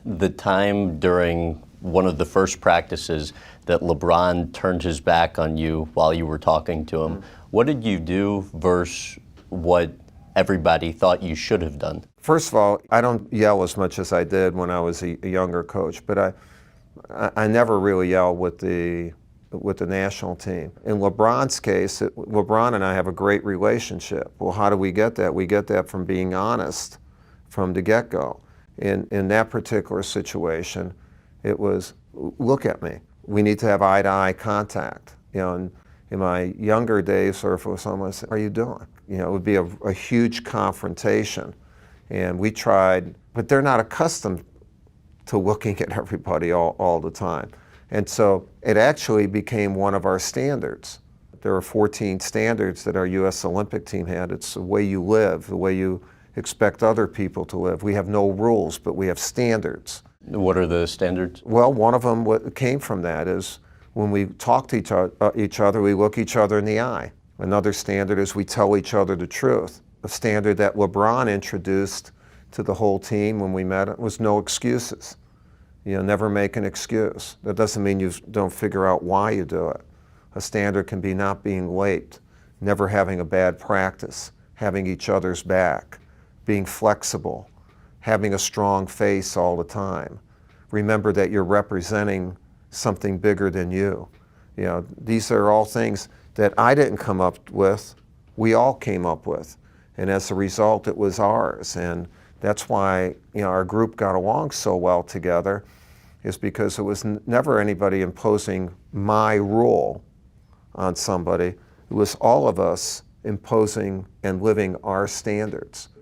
the time during one of the first practices that LeBron turned his back on you while you were talking to him. What did you do versus what everybody thought you should have done? First of all, I don't yell as much as I did when I was a younger coach, but I never really yell with the national team. In LeBron's case, LeBron and I have a great relationship. Well, how do we get that? We get that from being honest from the get-go. In that particular situation, it was, look at me. We need to have eye-to-eye contact. You know, in my younger days, or if it was someone said, "How are you doing?" You know, it would be a huge confrontation. And we tried, but they're not accustomed to looking at everybody all the time. And so it actually became one of our standards. There are 14 standards that our U.S. Olympic team had. It's the way you live, the way you expect other people to live. We have no rules, but we have standards. What are the standards? Well, one of them, what came from that is when we talk to each other, we look each other in the eye. Another standard is we tell each other the truth. A standard that LeBron introduced to the whole team when we met was no excuses. You know, never make an excuse. That doesn't mean you don't figure out why you do it. A standard can be not being late, never having a bad practice, having each other's back, being flexible, having a strong face all the time. Remember that you're representing something bigger than you. You know, these are all things that I didn't come up with, we all came up with. And as a result, it was ours. And that's why, you know, our group got along so well together, is because it was never anybody imposing my rule on somebody. It was all of us imposing and living our standards.